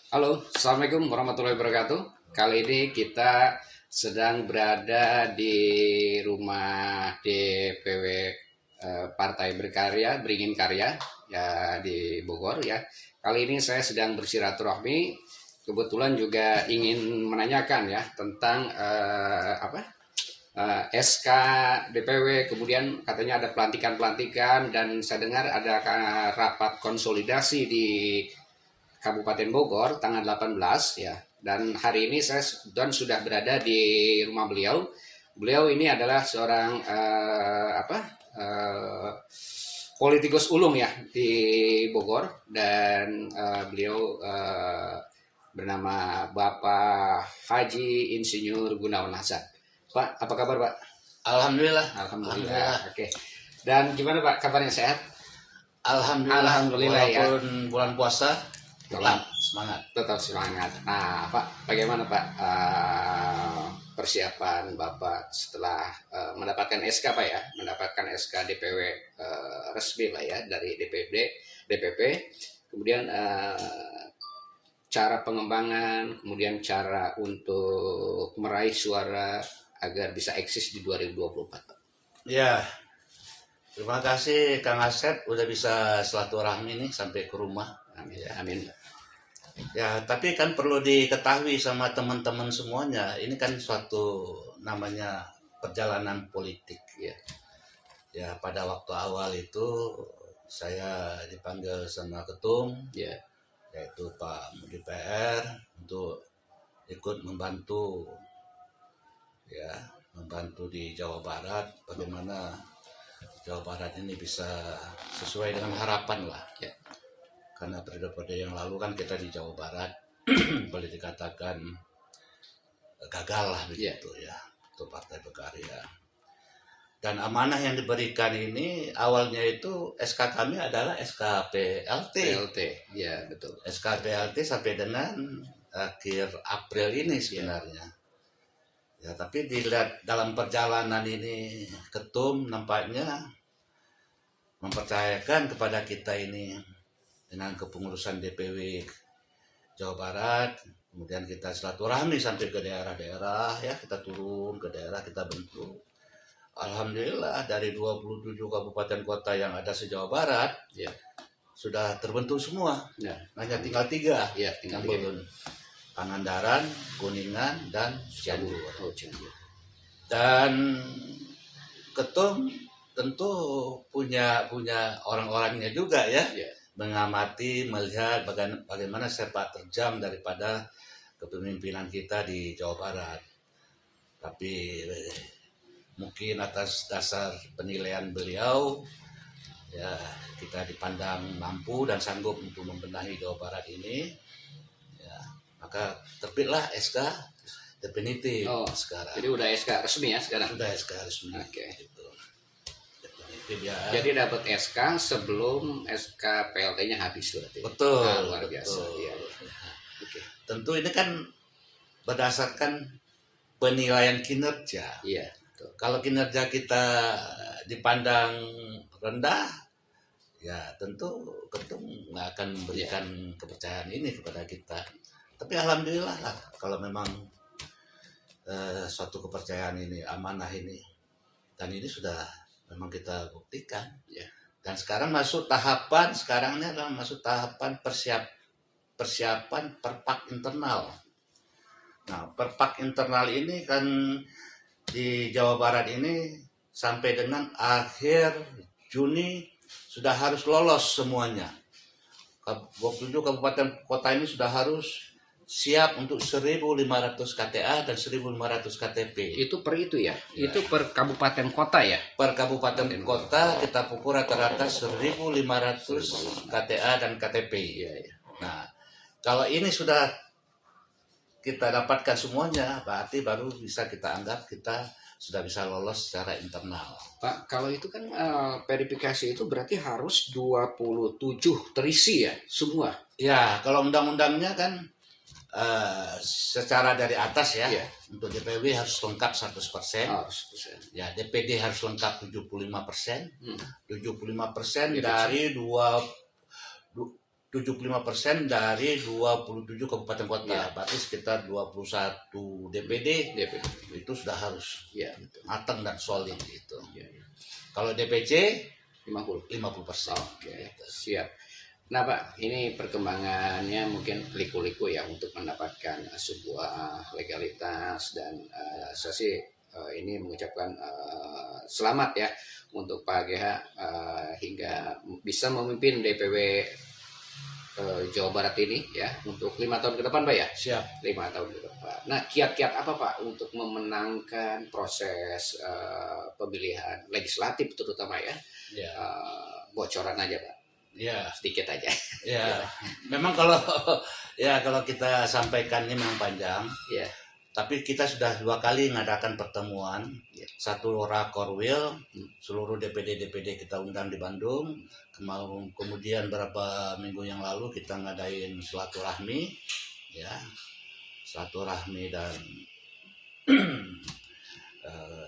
Halo, Assalamualaikum warahmatullahi wabarakatuh. Kali ini kita sedang berada di rumah DPW Partai Berkarya, Beringin Karya, ya di Bogor ya. Kali ini saya sedang bersiraturahmi, kebetulan juga ingin menanyakan ya tentang SK DPW, kemudian katanya ada pelantikan-pelantikan dan saya dengar ada rapat konsolidasi di Kabupaten Bogor tanggal 18 ya. Dan hari ini saya dan sudah berada di rumah beliau. Beliau ini adalah seorang politikus ulung ya di Bogor dan beliau bernama Bapak Haji Insinyur Gunawan Hasan. Pak, apa kabar Pak? Alhamdulillah. Alhamdulillah. Oke. Dan gimana Pak kabarnya, sehat? Alhamdulillah Ya. Walaupun bulan puasa tetap semangat. Tetap semangat. Nah, Pak, bagaimana Pak persiapan Bapak setelah mendapatkan SK Pak ya, mendapatkan SK DPW resmi Pak ya dari DPP, kemudian cara pengembangan, kemudian cara untuk meraih suara agar bisa eksis di 2024 Pak. Ya, terima kasih Kang Asep udah bisa silaturahmi nih sampai ke rumah. Amin. Amin. Ya, tapi kan perlu diketahui sama teman-teman semuanya, ini kan suatu namanya perjalanan politik ya. Ya, pada waktu awal itu saya dipanggil sama ketum, Ya. yaitu Pak Mudi PR untuk ikut membantu di Jawa Barat, bagaimana Jawa Barat ini bisa sesuai dengan harapan lah ya. Karena periode-periode yang lalu kan kita di Jawa Barat boleh dikatakan gagal lah begitu ya untuk Partai Berkarya. Dan amanah yang diberikan ini awalnya itu SK kami adalah SK PLT. Ya betul. SK PLT sampai dengan akhir April ini sebenarnya. Ya, tapi dilihat dalam perjalanan ini ketum nampaknya mempercayakan kepada kita ini dengan kepengurusan DPW Jawa Barat, kemudian kita silaturahmi sampai ke daerah-daerah ya, kita turun ke daerah, kita bentuk. Alhamdulillah dari 27 kabupaten kota yang ada se-Jawa Barat ya, sudah terbentuk semua. Ya. Hanya tinggal 3 ya, tinggal belum. Pangandaran, Kuningan, dan Cianjur. Dan ketum tentu punya orang-orangnya juga ya, mengamati, melihat bagaimana sepak terjang daripada kepemimpinan kita di Jawa Barat. Tapi mungkin atas dasar penilaian beliau, ya kita dipandang mampu dan sanggup untuk membenahi Jawa Barat ini. Maka terbitlah SK definitif sekarang. Jadi udah SK resmi ya sekarang? Sudah SK resmi. Oke. Gitu. Definitif ya. Jadi dapat SK sebelum SK PLT-nya habis berarti? Betul. Nah, luar biasa. Ya. Oke. Tentu ini kan berdasarkan penilaian kinerja. Iya. Betul. Kalau kinerja kita dipandang rendah, ya tentu ketum nggak akan memberikan kepercayaan ini kepada kita. Tapi alhamdulillah lah kalau memang suatu kepercayaan ini, amanah ini, dan ini sudah memang kita buktikan. Ya. Dan sekarang sekarangnya adalah masuk tahapan persiapan perpak internal. Nah, perpak internal ini kan di Jawa Barat ini sampai dengan akhir Juni sudah harus lolos semuanya. 27 kabupaten kota ini sudah harus siap untuk 1.500 KTA dan 1.500 KTP. Itu per itu ya? Itu per kabupaten kota ya? Per kabupaten kota kita pukul rata-rata 1.500 KTA dan KTP. Ya. Nah, kalau ini sudah kita dapatkan semuanya, berarti baru bisa kita anggap kita sudah bisa lolos secara internal. Pak, kalau itu kan verifikasi itu berarti harus 27 terisi ya semua? Ya, kalau undang-undangnya kan secara dari atas ya, untuk DPW harus lengkap 100%. Ya, DPD harus lengkap 75%. 75% dari 75% dari 27 kabupaten kota, Ya. berarti sekitar 21 DPD DPD. itu sudah harus Ya. matang dan solid gitu. Ya. Kalau DPC 50. 50%. Oke, siap. Nah Pak, ini perkembangannya mungkin liku-liku ya untuk mendapatkan sebuah legalitas dan saya sih ini mengucapkan selamat ya untuk Pak GH hingga bisa memimpin DPW Jawa Barat ini ya untuk 5 tahun ke depan Pak ya. Siap. 5 tahun ke depan. Nah kiat-kiat apa Pak untuk memenangkan proses pemilihan legislatif terutama ya? Ya. Bocoran aja Pak. Ya. Sedikit aja. Ya. Memang kalau ya kalau kita sampaikan ini memang panjang. Ya. Tapi kita sudah 2 kali mengadakan pertemuan, Ya. satu Rakorwil, seluruh DPD kita undang di Bandung. Kemudian beberapa minggu yang lalu kita ngadain silaturahmi, ya, silaturahmi dan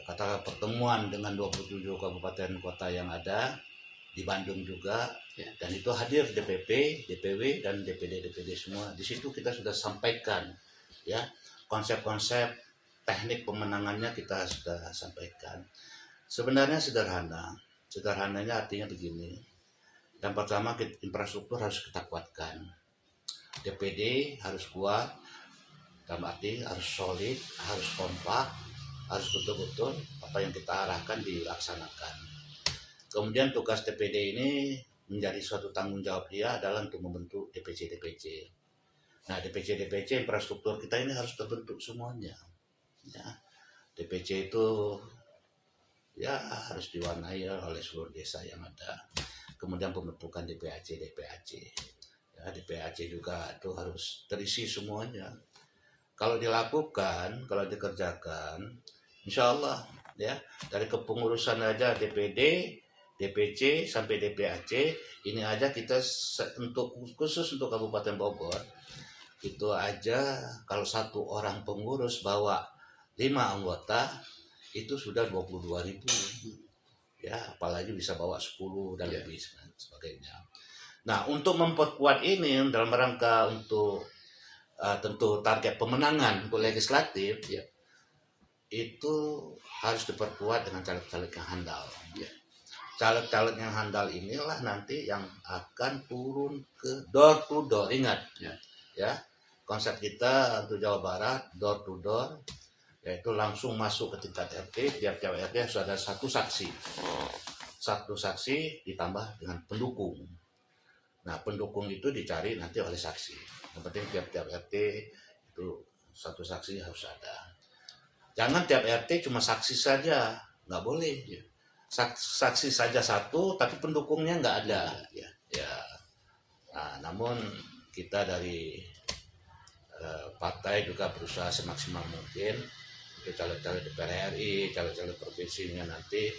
kata pertemuan dengan 27 kabupaten kota yang ada di Bandung juga, Ya. dan itu hadir DPP, DPW dan DPD semua. Di situ kita sudah sampaikan, ya. Konsep-konsep teknik pemenangannya kita sudah sampaikan. Sebenarnya sederhana. Sederhananya artinya begini. Yang pertama, infrastruktur harus kita kuatkan. DPD harus kuat, dalam arti harus solid, harus kompak, harus betul-betul apa yang kita arahkan dilaksanakan. Kemudian tugas DPD ini menjadi suatu tanggung jawab dia adalah untuk membentuk DPC. Nah, DPC infrastruktur kita ini harus terbentuk semuanya. Ya. DPC itu ya harus diwarnai oleh seluruh desa yang ada. Kemudian pembentukan DPAC. Ya, DPAC juga itu harus terisi semuanya. Kalau dilakukan, kalau dikerjakan, insya Allah ya dari kepengurusan aja DPD, DPC sampai DPAC ini aja kita khusus untuk Kabupaten Bogor. Itu aja kalau satu orang pengurus bawa 5 anggota itu sudah 22.000 ya, apalagi bisa bawa 10 dan lebih sebagainya. Nah, untuk memperkuat ini dalam rangka untuk tentu target pemenangan untuk legislatif ya, itu harus diperkuat dengan caleg-caleg yang handal ya. Caleg-caleg yang handal inilah nanti yang akan turun ke door to door, ingat ya. Konsep kita untuk Jawa Barat door to door, yaitu langsung masuk ke tingkat RT. Tiap-tiap RT harus ada satu saksi ditambah dengan pendukung. Nah, pendukung itu dicari nanti oleh saksi. Yang penting tiap-tiap RT itu satu saksi harus ada. Jangan tiap RT cuma saksi saja, nggak boleh. Saksi saja satu, tapi pendukungnya nggak ada. Ya. Nah, namun kita dari partai juga berusaha semaksimal mungkin untuk caleg-caleg DPR RI, caleg-caleg provinsinya nanti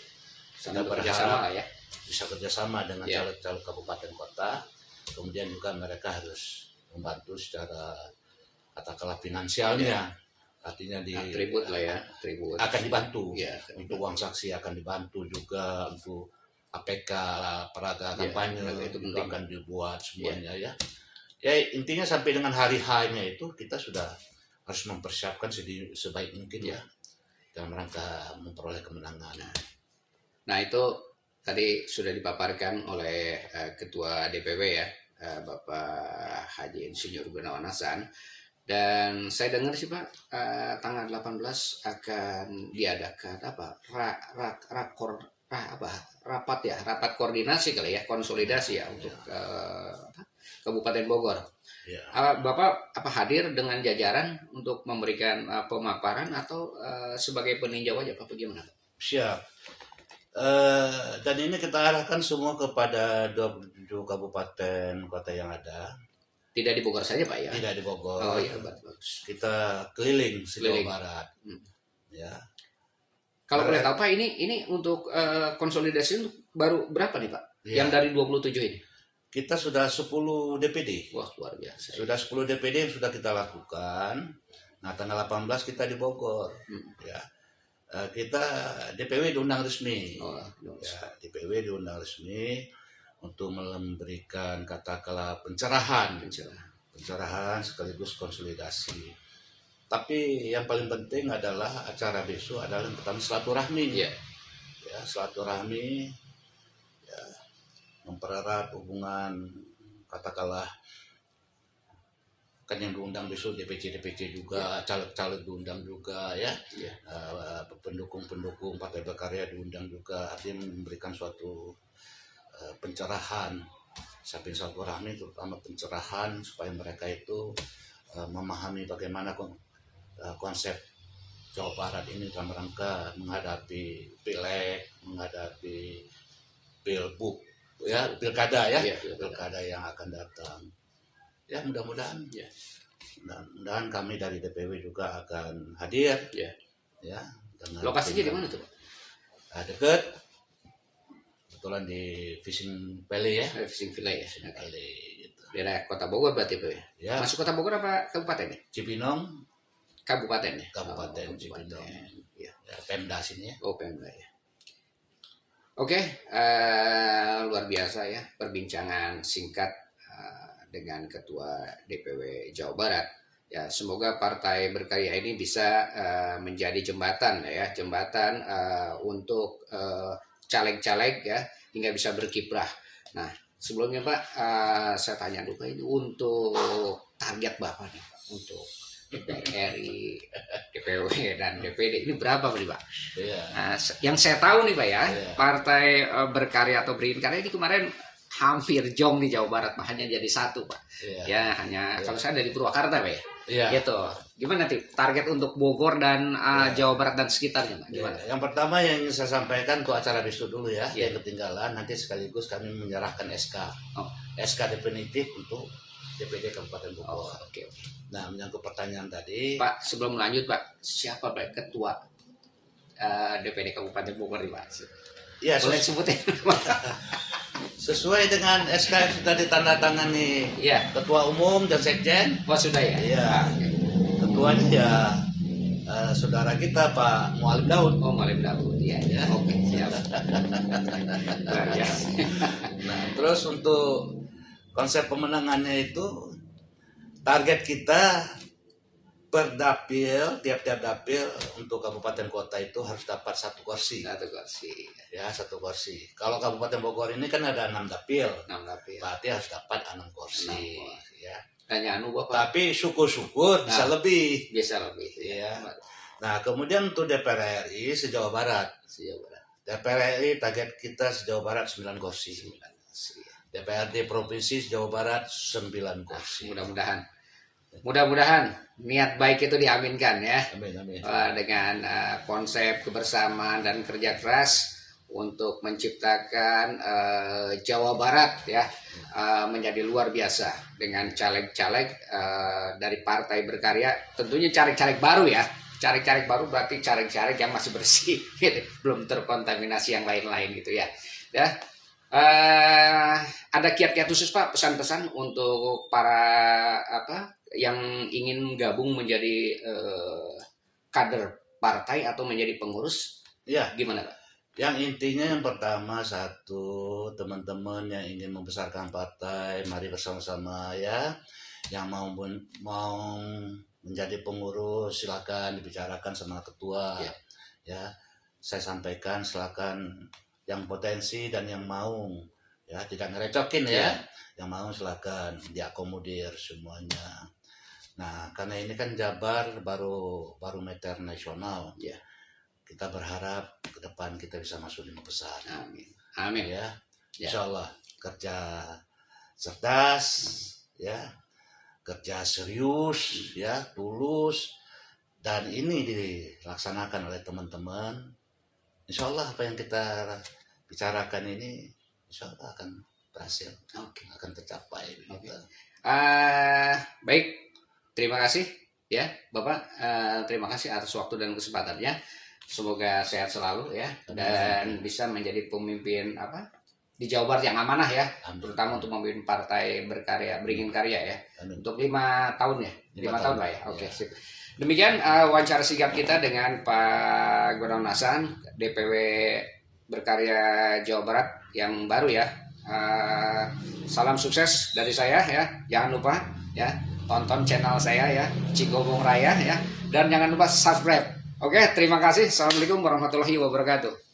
kita berharap ya bisa kerjasama dengan caleg-caleg kabupaten kota. Kemudian juga mereka harus membantu secara katakanlah finansialnya, artinya di atribut lah ya, atribut akan dibantu ya, untuk uang saksi akan dibantu juga, untuk APK perada kampanye itu akan dibuat semuanya ya. Ya intinya sampai dengan hari H-nya itu kita sudah harus mempersiapkan sebaik mungkin ya dalam rangka memperoleh kemenangan. Nah itu tadi sudah dipaparkan oleh Ketua DPW ya, Bapak Haji Insinyur Gunawan Hasan. Dan saya dengar sih Pak, tanggal 18 akan diadakan rapat koordinasi kali ya, konsolidasi ya untuk Kabupaten Bogor. Ya. Bapak hadir dengan jajaran untuk memberikan pemaparan atau sebagai peninjau aja Pak, bagaimana? Siap. Dan ini kita arahkan semua kepada 27 kabupaten kota yang ada. Tidak di Bogor saja Pak ya? Tidak di Bogor. Oh iya, bagus. Kita keliling Jawa Barat. Ya. Kalau boleh tahu Pak, ini untuk konsolidasi baru berapa nih Pak? Ya. Yang dari 27 ini? Kita sudah 10 DPD. Wah, luar biasa. Sudah 10 DPD yang sudah kita lakukan. Nah, tanggal 18 kita di Bogor. Ya. Kita DPW diundang resmi. Oh, ya, DPW diundang resmi untuk memberikan katakanlah pencerahan sekaligus konsolidasi. Tapi yang paling penting adalah acara besok adalah yang pertama silaturahmi. Ya, Silaturahmi, ya, mempererat hubungan, katakanlah kan yang diundang besok DPC juga, caleg-caleg diundang juga ya, pendukung-pendukung Partai Berkarya diundang juga, artinya memberikan suatu pencerahan, samping silaturahmi terutama pencerahan supaya mereka itu memahami bagaimana konsep Jawa Barat ini dalam rangka menghadapi pileg, menghadapi pilkada yang akan datang. Ya mudah-mudahan kami dari DPW juga akan hadir. Ya. Lokasinya di mana tuh, Pak? Dekat, kebetulan di Fishing Valley ya. Fishing Valley ya. Gitu. Daerah Kota Bogor berarti, Pak ya? Masuk Kota Bogor apa kabupaten ya? Cibinong. Kabupaten ya? Kabupaten Cibinong. Ya, Pemda sini ya. Oh, Pemda ya. Oke, luar biasa ya perbincangan singkat dengan Ketua DPW Jawa Barat. Ya, semoga Partai Berkarya ini bisa menjadi jembatan untuk caleg-caleg ya hingga bisa berkiprah. Nah, sebelumnya Pak, saya tanya dulu ini untuk target Bapak nih untuk DPR RI, DPW dan DPD ini berapa Pak? Nah, yang saya tahu nih Pak ya, Partai Berkarya atau Beringin Karya ini kemarin hampir jong di Jawa Barat, hanya jadi satu Pak. Ya hanya kalau saya dari Purwakarta Pak ya. Gitu. Gimana nanti target untuk Bogor dan Jawa Barat dan sekitarnya Pak? Gimana? Yang pertama yang ingin saya sampaikan untuk acara besok dulu ya. Yang ketinggalan nanti sekaligus kami menyerahkan SK. SK definitif untuk DPD Kabupaten Bogor. Oke. Nah, menyangkut pertanyaan tadi, Pak, sebelum lanjut Pak, siapa Pak Ketua DPD Kabupaten Bogor nih Pak? Ya, boleh sebutin. Sesuai dengan SK yang sudah ditandatangani Ketua Umum dan Sekjen. Oh sudah ya? Iya. Ketuanya ya saudara kita Pak Mualim Daud. Oh Mualim Daud, iya. Oke, siap. Nah, terus untuk konsep pemenangannya itu target kita per dapil, tiap-tiap dapil untuk kabupaten kota itu harus dapat satu kursi. Ya, satu kursi. Kalau Kabupaten Bogor ini kan ada 6 dapil. Berarti harus dapat 6 kursi. Ya. Tanya Bapak. Tapi syukur-syukur bisa lebih. Bisa lebih. Ya. Nah, kemudian untuk DPR RI se-Jawa Barat. DPR RI target kita se-Jawa Barat 9 kursi. DPRD Provinsi se-Jawa Barat 9 kursi. Mudah-mudahan niat baik itu diaminkan ya. Amin. Dengan konsep kebersamaan dan kerja keras untuk menciptakan Jawa Barat ya menjadi luar biasa dengan caleg-caleg dari Partai Berkarya. Tentunya caleg-caleg baru ya. Caleg-caleg baru berarti caleg-caleg yang masih bersih, gitu. Belum terkontaminasi yang lain-lain gitu ya. Ada kiat-kiat khusus Pak, pesan-pesan untuk para yang ingin gabung menjadi kader partai atau menjadi pengurus? Ya, gimana Pak? Yang intinya yang pertama satu, teman-teman yang ingin membesarkan partai, mari bersama-sama ya. Yang mau menjadi pengurus silakan dibicarakan sama ketua. Ya, saya sampaikan silakan yang potensi dan yang mau ya, tidak ngerecokin ya. Yang mau silakan diakomodir semuanya. Nah, karena ini kan Jabar barometer nasional. Kita berharap ke depan kita bisa masuk 5 besar. Amin ya. Insya Allah kerja cerdas ya, kerja serius ya, tulus, dan ini dilaksanakan oleh teman-teman. Insya Allah apa yang kita bicarakan ini insya Allah akan berhasil, akan tercapai. Baik, terima kasih ya Bapak. Terima kasih atas waktu dan kesempatannya. Semoga sehat selalu ya, dan bisa menjadi pemimpin di Jawa Barat yang amanah ya, terutama untuk memimpin Partai Berkarya, Beringin Karya ya. Untuk 5 tahun ya, 5 tahun Pak ya. Oke, sip. Demikian wawancara singkat kita dengan Pak Gunawan Hasan, DPW Berkarya Jawa Barat yang baru ya, Salam sukses dari saya ya. Jangan lupa ya tonton channel saya ya, Cigobong Raya ya, dan jangan lupa subscribe. Oke, terima kasih. Assalamualaikum warahmatullahi wabarakatuh.